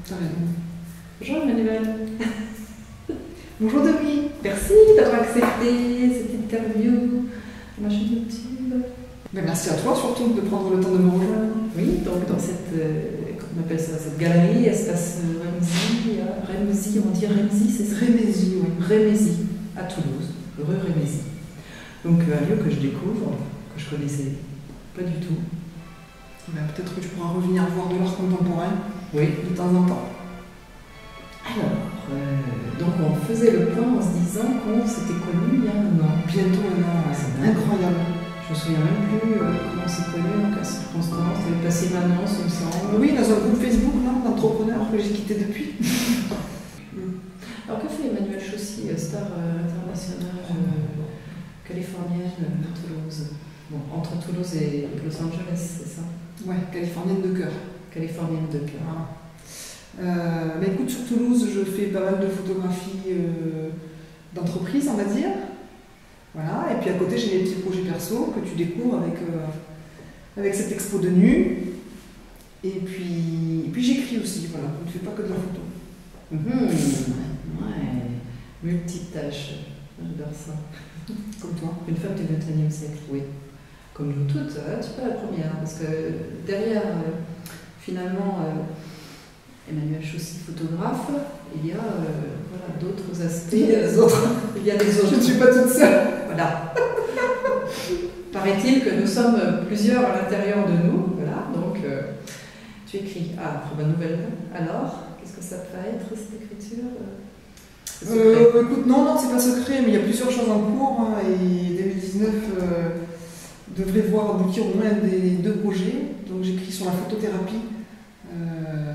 t'as raison. Bonjour Emmanuel. Bonjour Denis. Merci d'avoir accepté cette interview sur ma chaîne YouTube. Ben, merci à toi surtout de prendre le temps de me rejoindre. Oui, donc dans cette, comment on appelle ça, cette galerie, espace Rémézy, on dit Rémézy, c'est ça? Rémézy, oui. Rémézy, à Toulouse, rue Rémézy. Donc un lieu que je découvre, que je connaissais pas du tout. Ben, peut-être que tu pourras revenir voir de l'art contemporain Oui. de temps en temps. Alors, donc on faisait le point en se disant qu'on s'était connus il y a un an. Bientôt un an, c'est incroyable. Je me souviens même plus comment on s'est connus, en quelle circonstance. Tu avais passé une annonce, il me semble. Oui, dans un groupe Facebook d'entrepreneurs que j'ai quitté depuis. Alors que fait Emmanuel Chaussy, star internationale californienne à Toulouse? Bon, entre Toulouse et Los Angeles, c'est ça? Ouais, californienne de cœur. Californienne de cœur. Voilà. Mais écoute, sur Toulouse, je fais pas mal de photographies d'entreprise, on va dire. Voilà. Et puis à côté, j'ai mes petits projets perso que tu découvres avec cette expo de nu. Et puis j'écris aussi, voilà. Je ne fais pas que de la photo. Ouais. Multitâche. J'adore ça. Comme toi. Une femme du XXIe siècle, oui. Comme nous toutes, tu n'es pas la première. Parce que derrière, finalement, Emmanuel Chaussy, photographe, il y a voilà, d'autres aspects. Il y a des autres. Je ne suis pas toute seule. Voilà. Paraît-il que nous sommes plusieurs à l'intérieur de nous. Voilà. Donc, tu écris. Ah, très bonne nouvelle. Alors, qu'est-ce que ça va être, cette écriture? Écoute, non, c'est pas secret, mais il y a plusieurs choses en cours. Hein, et 2019 devrait voir aboutir au moins des 2 projets. Donc, j'écris sur la photothérapie.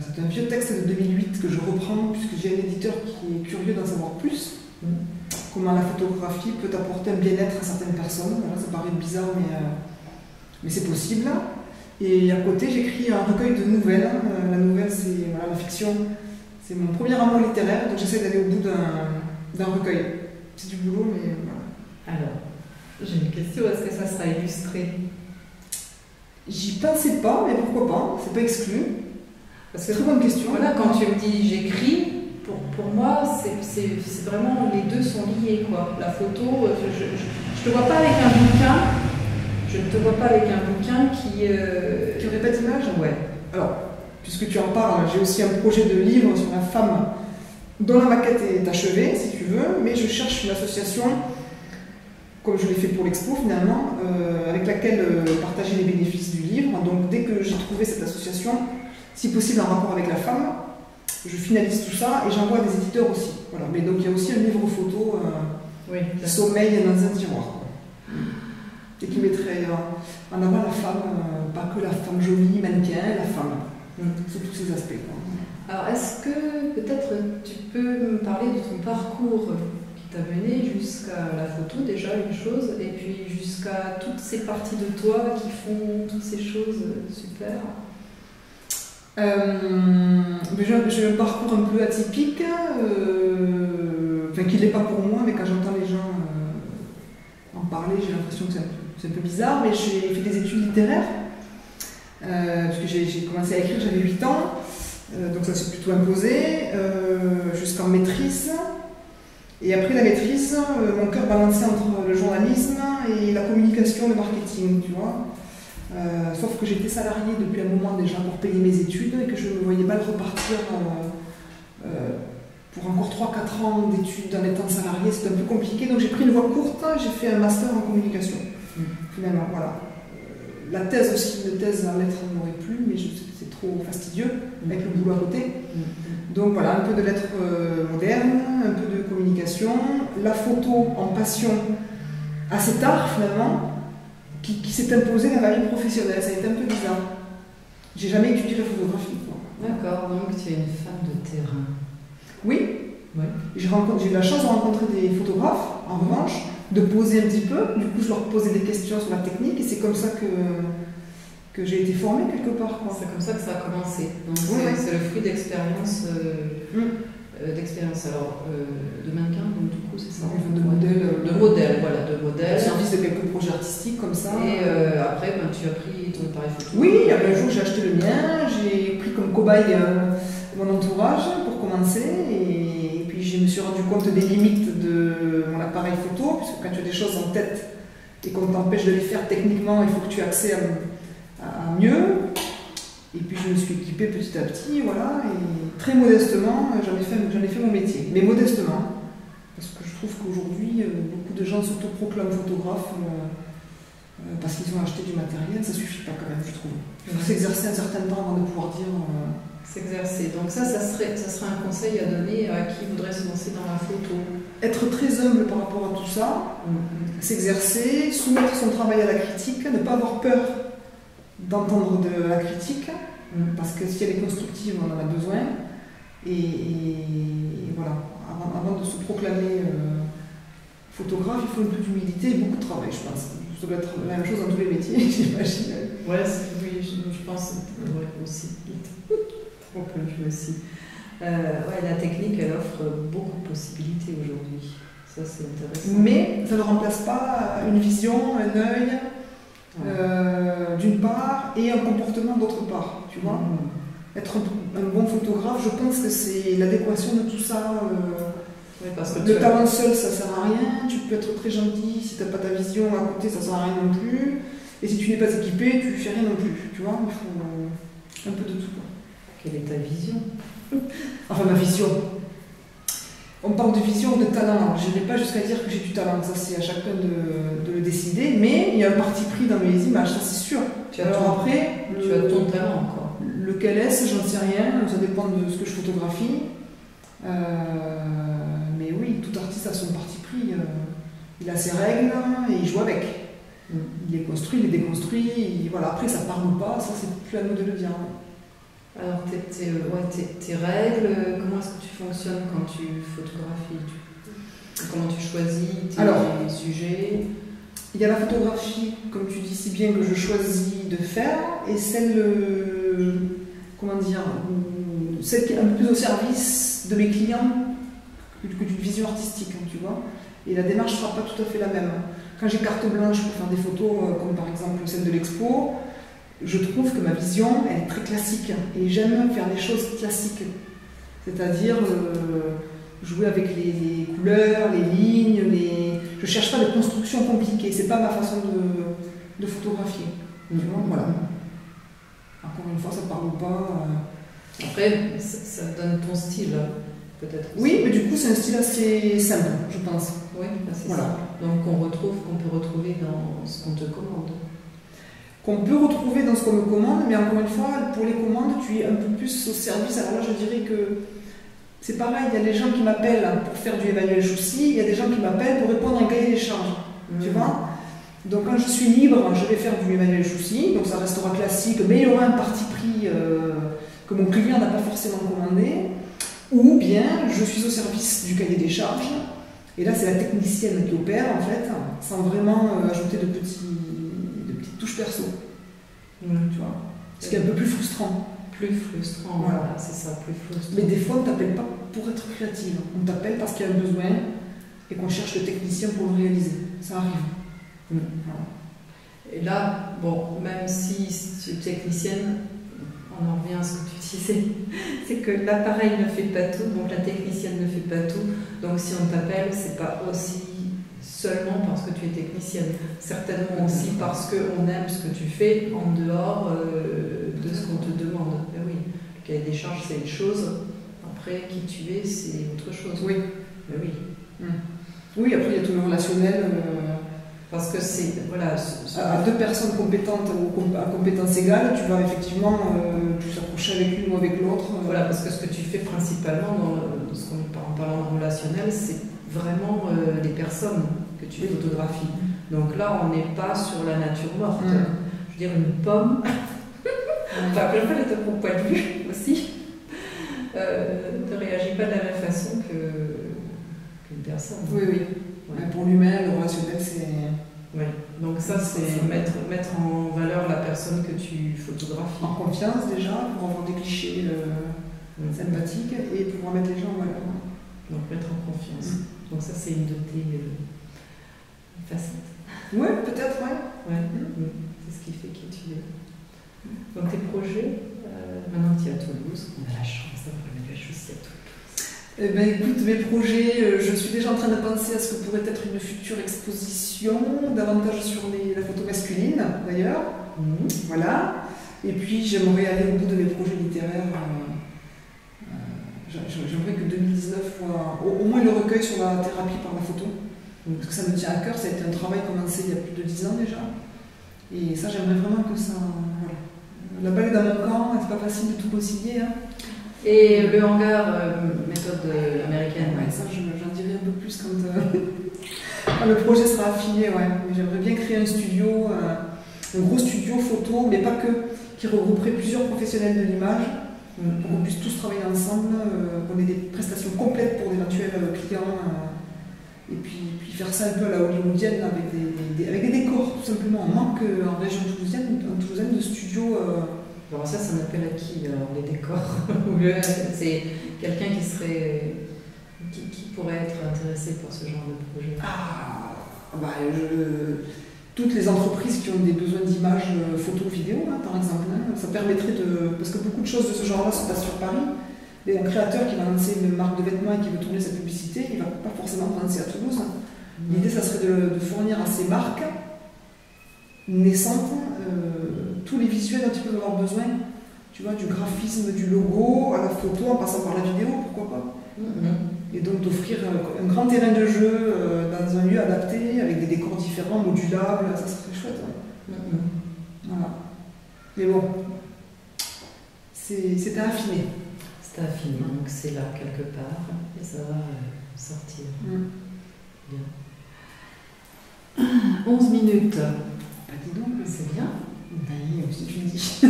C'est un vieux texte de 2008 que je reprends puisque j'ai un éditeur qui est curieux d'en savoir plus. Comment la photographie peut apporter un bien-être à certaines personnes. Voilà, ça paraît bizarre, mais c'est possible. Et à côté, j'écris un recueil de nouvelles. La nouvelle, c'est voilà, la fiction. C'est mon premier amour littéraire, donc j'essaie d'aller au bout d'un recueil. C'est du boulot, mais voilà. Alors, j'ai une question, est-ce que ça sera illustré? J'y pensais pas, mais pourquoi pas, c'est pas exclu. Parce que très bonne question. Voilà, quand tu me dis j'écris, pour moi, c'est vraiment, les deux sont liés, quoi. La photo, je te vois pas avec un bouquin, je ne te vois pas avec un bouquin qui aurait pas d'image. Ouais. Alors, puisque tu en parles, j'ai aussi un projet de livre sur la femme dont la maquette est achevée, si tu veux, mais je cherche une association, comme je l'ai fait pour l'expo finalement, avec laquelle partager les bénéfices du livre. Donc dès que j'ai trouvé cette association, si possible en rapport avec la femme, je finalise tout ça et j'envoie à des éditeurs aussi. Voilà. Mais donc il y a aussi un livre photo qui sommeille dans un tiroir. Et qui mettrait en avant la femme, pas que la femme jolie, mannequin, la femme. Sous tous ces aspects. Quoi. Alors, est-ce que peut-être tu peux me parler de ton parcours qui t'a mené jusqu'à la photo, déjà une chose, et puis jusqu'à toutes ces parties de toi qui font toutes ces choses super? J'ai un parcours un peu atypique, enfin qui ne l'est pas pour moi, mais quand j'entends les gens en parler, j'ai l'impression que c'est un peu bizarre, mais j'ai fait des études littéraires. Parce que j'ai commencé à écrire, j'avais 8 ans, donc ça s'est plutôt imposé, jusqu'en maîtrise. Et après la maîtrise, mon cœur balançait entre le journalisme et la communication, le marketing, tu vois. Sauf que j'étais salariée depuis un moment déjà pour payer mes études et que je ne me voyais pas repartir pour encore 3-4 ans d'études en étant salariée, c'était un peu compliqué. Donc j'ai pris une voie courte, j'ai fait un master en communication, finalement, voilà. La thèse aussi, une thèse en lettres m'aurait plu, mais je sais que c'est trop fastidieux avec le boulot à côté. Donc voilà, un peu de lettres modernes, un peu de communication, la photo en passion assez tard finalement, qui s'est imposée dans la vie professionnelle. Ça a été un peu bizarre. J'ai jamais étudié la photographie. D'accord, donc tu es une femme de terrain. Oui. Ouais. J'ai eu la chance de rencontrer des photographes, en revanche, de poser un petit peu. Du coup, je leur posais des questions sur la technique et c'est comme ça que j'ai été formée quelque part. C'est comme ça que ça a commencé. C'est le fruit d'expérience. Alors, de mannequin, donc du coup, c'est ça. De modèle. De modèle, voilà, de modèle. Au service de quelques projets artistiques comme ça. Et après, tu as pris ton appareil photo. Oui, un jour j'ai acheté le mien, j'ai pris comme cobaye mon entourage pour commencer, et puis je me suis rendu compte des limites de mon appareil photo, puisque quand tu as des choses en tête et qu'on t'empêche de les faire techniquement, il faut que tu aies accès à mieux. Et puis je me suis équipée petit à petit, voilà, et très modestement, j'en ai fait mon métier. Mais modestement, parce que je trouve qu'aujourd'hui, beaucoup de gens s'autoproclament photographes parce qu'ils ont acheté du matériel, ça suffit pas quand même, je trouve. Il faut s'exercer un certain temps avant de pouvoir dire... S'exercer. Donc ça serait un conseil à donner à qui voudrait se lancer dans la photo. Être très humble par rapport à tout ça, s'exercer, soumettre son travail à la critique, ne pas avoir peur d'entendre de la critique, parce que si elle est constructive, on en a besoin. Et voilà, avant de se proclamer photographe, il faut un peu d'humilité et beaucoup de travail, je pense. Ça doit être la même chose dans tous les métiers, j'imagine. Ouais, oui, je pense aussi. Au point de vue aussi. La technique, elle offre beaucoup de possibilités aujourd'hui. Ça, c'est intéressant. Mais ça ne remplace pas une vision, un œil, d'une part, et un comportement d'autre part, tu vois. Être un bon photographe, je pense que c'est l'adéquation de tout ça. Oui, parce que le talent seul, ça sert à rien. Tu peux être très gentil, si tu n'as pas ta vision à côté, ça sert à rien non plus. Et si tu n'es pas équipé, tu fais rien non plus. Tu vois, il faut un peu de tout. Quelle est ta vision? Enfin, ma vision. On parle de vision, de talent. Je n'irai pas jusqu'à dire que j'ai du talent, ça c'est à chacun de le décider, mais il y a un parti pris dans mes images, ça c'est sûr. Alors après, tu as ton talent encore. Lequel est-ce, j'en sais rien, ça dépend de ce que je photographie. Mais oui, tout artiste a son parti pris. Il a ses règles et il joue avec. Il les construit, il les déconstruit. Voilà. Après, ça parle ou pas, ça c'est plus à nous de le dire. Alors, tes règles, comment est-ce que tu fonctionnes quand tu photographies? Comment tu choisis tes sujets? Il y a la photographie, comme tu dis si bien, que je choisis de faire, et celle, celle qui est un peu plus au service de mes clients que d'une vision artistique, tu vois. Et la démarche ne sera pas tout à fait la même. Quand j'ai carte blanche pour faire des photos, comme par exemple celle de l'expo, je trouve que ma vision, elle est très classique, et j'aime faire des choses classiques. C'est-à-dire jouer avec les couleurs, les lignes, je ne cherche pas de construction compliquée, c'est pas ma façon de photographier. Voilà. Encore une fois, ça parle ou pas. Après, ça donne ton style, peut-être. Oui, mais du coup, c'est un style assez simple, je pense. Oui, assez simple. Donc qu'on peut retrouver dans ce qu'on te commande. Qu'on peut retrouver dans ce qu'on me commande, mais encore une fois, pour les commandes, tu es un peu plus au service. Alors là, je dirais que c'est pareil, il y a des gens qui m'appellent pour faire du Emmanuel Chaussy, il y a des gens qui m'appellent pour répondre à un cahier des charges. Tu vois? Donc quand je suis libre, je vais faire du Emmanuel Chaussy, donc ça restera classique, mais il y aura un parti pris que mon client n'a pas forcément commandé, ou bien je suis au service du cahier des charges, et là c'est la technicienne qui opère en fait, sans vraiment ajouter de petites touches perso. Tu vois? Ce qui est un peu plus frustrant. Voilà, c'est ça, plus frustrant. Mais des fois, on ne t'appelle pas pour être créative. On t'appelle parce qu'il y a un besoin et qu'on cherche le technicien pour le réaliser. Ça arrive. Voilà. Et là, bon, même si tu es technicienne, on en revient à ce que tu disais, c'est que l'appareil ne fait pas tout, donc la technicienne ne fait pas tout. Donc si on t'appelle, c'est pas aussi seulement parce que tu es technicienne, certainement aussi parce qu'on aime ce que tu fais en dehors de ce qu'on te demande. Ben oui, le cahier des charges, c'est une chose, après, qui tu es, c'est autre chose. Oui. Ben oui. Oui, après, il y a tout le relationnel. Parce que c'est, voilà... À deux personnes compétentes ou à compétences égales, tu vas effectivement plus s'approcher avec l'une ou avec l'autre. Voilà, parce que ce que tu fais principalement, en parlant de relationnel, c'est vraiment les personnes que tu photographies. Donc là, on n'est pas sur la nature morte. Je veux dire, une pomme, enfin, elle est de mon point de vue aussi, ne réagit pas de la même façon qu'une personne. Oui. Ouais. Pour l'humain, le relationnel, c'est... Oui, donc ça, c'est mettre en valeur la personne que tu photographies. En confiance déjà, pour avoir des clichés sympathiques et pouvoir mettre les gens en valeur. Donc mettre en confiance. Donc ça, c'est une de tes facettes. Oui, peut-être, ouais. C'est ce qui fait qui tu es. Donc tes projets, maintenant que tu es à Toulouse, on a la chance d'avoir Emmanuelle Chaussy à Toulouse. Eh ben, écoute, mes projets, je suis déjà en train de penser à ce que pourrait être une future exposition, davantage sur la photo masculine d'ailleurs. Voilà. Et puis j'aimerais aller au bout de mes projets littéraires. J'aimerais que 2019 soit au moins le recueil sur la thérapie par la photo. Parce que ça me tient à cœur, ça a été un travail commencé il y a plus de 10 ans déjà. Et ça, j'aimerais vraiment que ça. Voilà. La balle est dans mon camp, c'est pas facile de tout concilier. Hein. Et le hangar méthode américaine. Ouais, ça, j'en dirai un peu plus quand le projet sera affiné. Ouais. Mais j'aimerais bien créer un studio, un gros studio photo, mais pas que, qui regrouperait plusieurs professionnels de l'image, pour qu'on puisse tous travailler ensemble, qu'on ait des prestations complètes pour d'éventuels clients, et puis faire ça un peu à la hollywoodienne, avec des décors, tout simplement. On manque en région toulousaine de studios. Alors ça appelle à qui alors, les décors? C'est quelqu'un qui pourrait être intéressé par ce genre de projet. Toutes les entreprises qui ont des besoins d'images photo, vidéo, hein, par exemple, hein, ça permettrait de... Parce que beaucoup de choses de ce genre-là se passent sur Paris. Et un créateur qui va lancer une marque de vêtements et qui veut tourner sa publicité, il ne va pas forcément penser à Toulouse. L'idée, ça serait de fournir à ces marques naissantes tous les visuels dont ils peuvent avoir besoin. Tu vois, du graphisme, du logo, à la photo, en passant par la vidéo, pourquoi pas. Et donc d'offrir un grand terrain de jeu dans un lieu adapté, avec des décors différents, modulables, ça serait chouette. Ouais. Voilà. Mais bon, c'est à affiner. C'est à affiner, donc c'est là quelque part, et ça va sortir. Bien. 11 minutes. Bah dis donc, c'est bien. Oui, si tu le dis. Ça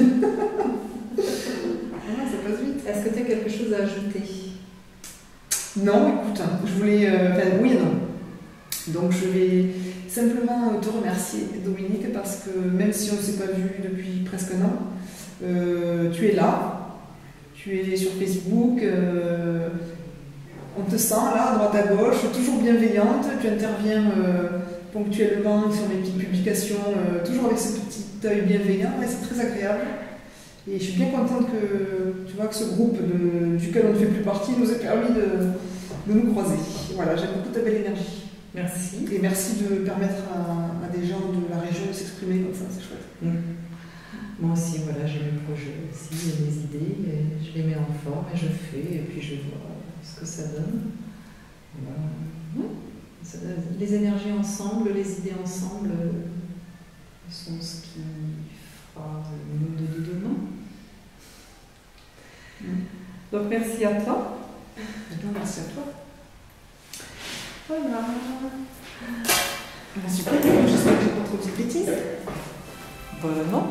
passe vite. Est-ce que tu as quelque chose à ajouter? Non, écoute, je voulais... oui et non. Donc je vais simplement te remercier, Dominique, parce que même si on ne s'est pas vu depuis presque un an, tu es là, tu es sur Facebook, on te sent là, à droite à gauche, toujours bienveillante, tu interviens ponctuellement sur mes petites publications, toujours avec ce petit œil bienveillant, et c'est très agréable. Et je suis bien contente que, tu vois, que ce groupe duquel on ne fait plus partie nous ait permis de nous croiser. Voilà, j'aime beaucoup ta belle énergie. Merci. Et merci de permettre à des gens de la région de s'exprimer comme ça, c'est chouette. Moi aussi, voilà, j'ai mes projets aussi, j'ai des idées, et je les mets en forme et je fais, et puis je vois ce que ça donne. Voilà. Les énergies ensemble, les idées ensemble sont ce qui fera nous de demain. Donc merci à toi. Merci à toi. Voilà. Super, j'espère que je n'ai pas trop dit de bêtises. Voilà, non.